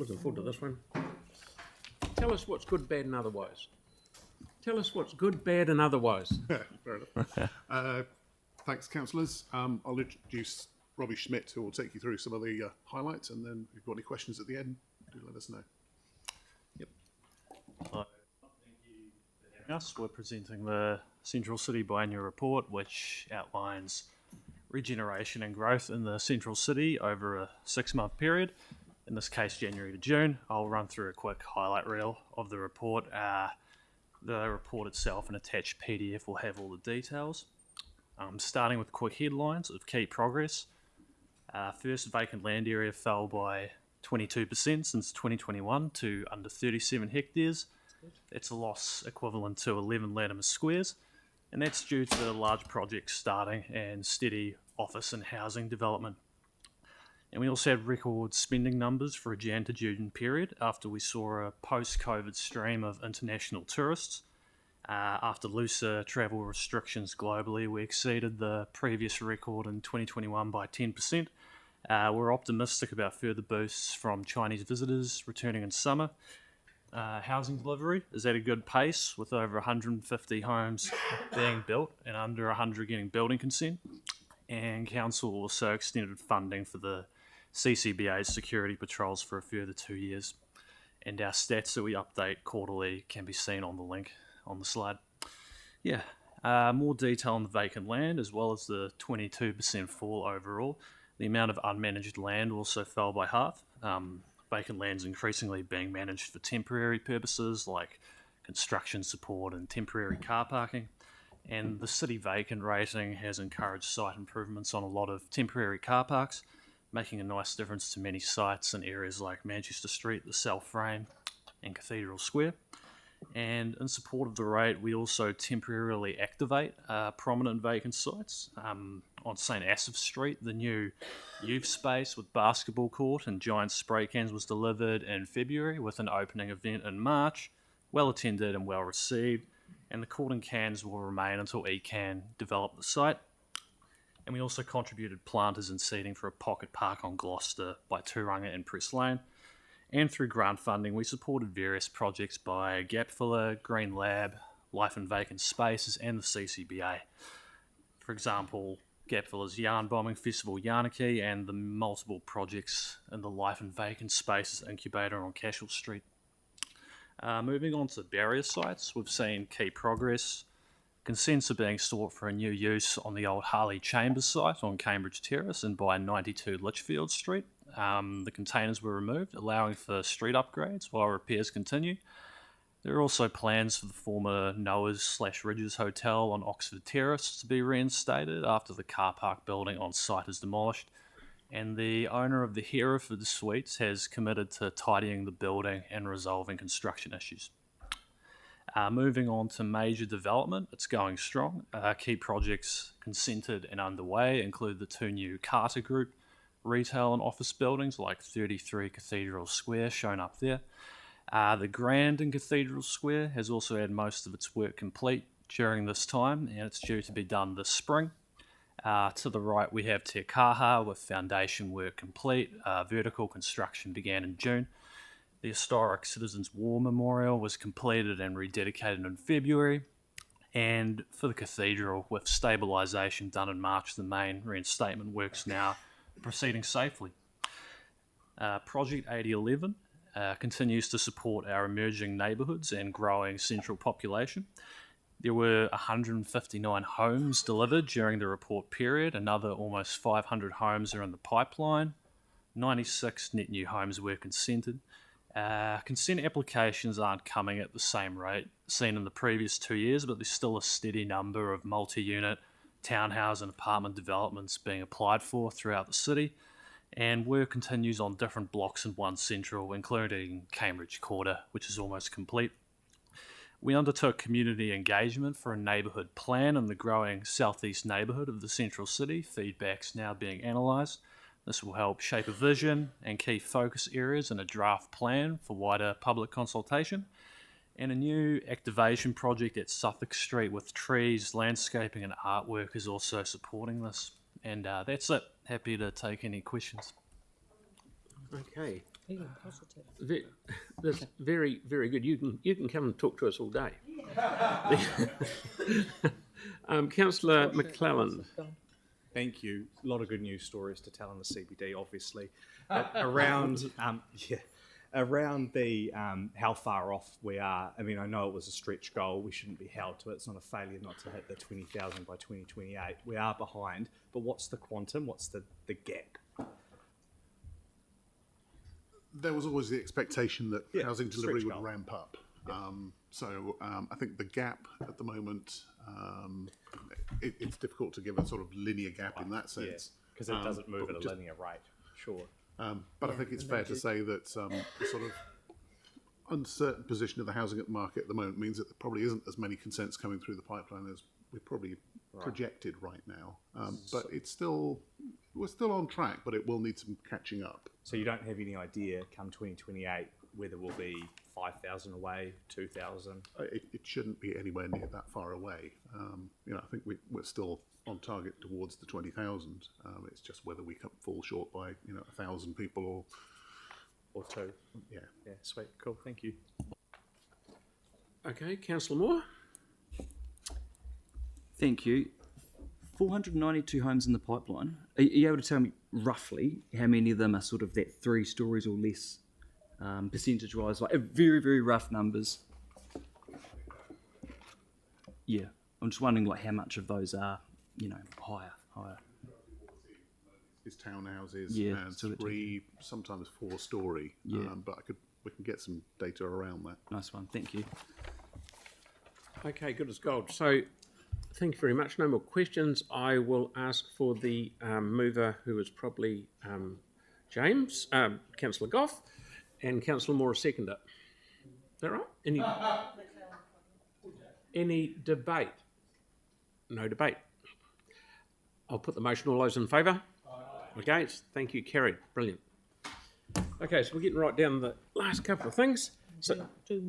Looking forward to this one. Tell us what's good, bad and otherwise. Tell us what's good, bad and otherwise. Fair enough. Thanks, councillors. I'll introduce Robbie Schmidt, who will take you through some of the highlights, and then if you've got any questions at the end, do let us know. Yep. Hi. Thank you for having us. We're presenting the Central City Biannual Report, which outlines regeneration and growth in the Central City over a 6-month period. In this case, January to June. I'll run through a quick highlight reel of the report. The report itself and attached PDF will have all the details. Starting with quick headlines of key progress. First, vacant land area fell by 22% since 2021 to under 37 hectares. That's a loss equivalent to 11 Latimer squares, and that's due to large projects starting and steady office and housing development. And we also had record spending numbers for a Jan to June period after we saw a post-COVID stream of international tourists. After looser travel restrictions globally, we exceeded the previous record in 2021 by 10%. We're optimistic about further boosts from Chinese visitors returning in summer. Housing delivery is at a good pace, with over 150 homes being built and under 100 getting building consent. And Council also extended funding for the CCBA's security patrols for a further 2 years. And our stats that we update quarterly can be seen on the link on the slide. More detail on the vacant land, as well as the 22% fall overall. The amount of unmanaged land also fell by half. Vacant land's increasingly being managed for temporary purposes like construction support and temporary car parking. And the city vacant rating has encouraged site improvements on a lot of temporary car parks, making a nice difference to many sites in areas like Manchester Street, the South Frame and Cathedral Square. And in support of the rate, we also temporarily activate prominent vacant sites. On St Asaph Street, the new youth space with basketball court and giant spray cans was delivered in February, with an opening event in March, well attended and well received, and the court and cans will remain until ECAN develop the site. And we also contributed planters and seating for a pocket park on Gloucester by Turanga and Press Lane. And through grant funding, we supported various projects by Gap Filler, Green Lab, Life in Vacant Spaces, and the CCBA. For example, Gap Filler's Yarn Bombing Festival Yarniki and the multiple projects in the Life in Vacant Spaces incubator on Cashel Street. Moving on to barrier sites, we've seen key progress. Consents are being sought for a new use on the old Harley Chambers site on Cambridge Terrace and by 92 Litchfield Street. The containers were removed, allowing for street upgrades while repairs continue. There are also plans for the former Noah's/Ridges Hotel on Oxford Terrace to be reinstated after the car park building on site is demolished. And the owner of the Hereford Suites has committed to tidying the building and resolving construction issues. Moving on to major development, it's going strong. Key projects consented and underway include the 2 new Carter Group retail and office buildings like 33 Cathedral Square shown up there. The Grand in Cathedral Square has also had most of its work complete during this time, and it's due to be done this spring. To the right we have Te Kaha with foundation work complete. Vertical construction began in June. The historic Citizens' War Memorial was completed and rededicated in February. And for the cathedral, with stabilisation done in March, the main reinstatement works now proceeding safely. Project 8011 continues to support our emerging neighbourhoods and growing central population. There were 159 homes delivered during the report period. Another almost 500 homes are in the pipeline. 96 net new homes were consented. Consent applications aren't coming at the same rate seen in the previous 2 years, but there's still a steady number of multi-unit townhouse and apartment developments being applied for throughout the city, and work continues on different blocks in One Central, including Cambridge Quarter, which is almost complete. We undertook community engagement for a neighbourhood plan in the growing southeast neighbourhood of the Central City. Feedback's now being analysed. This will help shape a vision and key focus areas in a draft plan for wider public consultation. And a new activation project at Suffolk Street with trees, landscaping and artwork is also supporting this. And that's it. Happy to take any questions. Okay. Feeling positive. That's very, very good. You can come and talk to us all day. Councillor McClelland. Thank you. A lot of good news stories to tell in the CBD, obviously. But around, around the how far off we are. I mean, I know it was a stretch goal. We shouldn't be held to it. It's not a failure not to hit the 20,000 by 2028. We are behind. But what's the quantum? What's the gap? There was always the expectation that housing delivery stretch would goal. ramp up. I think the gap at the moment, it's difficult to give a sort of linear gap in that sense. Because it doesn't move but at a just- linear rate. Sure. But I think it's fair to say that the sort of uncertain position of the housing market at the moment means that there probably isn't as many consents coming through the pipeline as we probably projected right now. But we're still on track, but it will need some catching up. So you don't have any idea come 2028 whether we'll be 5,000 away, 2,000? It shouldn't be anywhere near that far away. I think we're still on target towards the 20,000. It's just whether we fall short by 1,000 people Or two? Yeah. Yeah, sweet. Cool. Thank you. Okay, Councillor Moore. Thank you. 492 homes in the pipeline. Are you able to tell me roughly how many of them are sort of that 3 stories or less, percentage-wise, like very, very rough numbers? Yeah, I'm just wondering like how much of those are, higher. is townhouses Yeah, and sort of 3, sometimes 4-story. Yeah. But we can get some data around that. Nice one, thank you. Okay, good as gold. So, thank you very much. No more questions. I will ask for the mover, who is probably James, Councillor Goff, and Councillor Moore, a seconder. Is that right? Any debate? No debate. I'll put the motion. All those in favour? Against? Thank you. Carried. Brilliant. Okay, so we're getting right down to the last couple of things. So, Do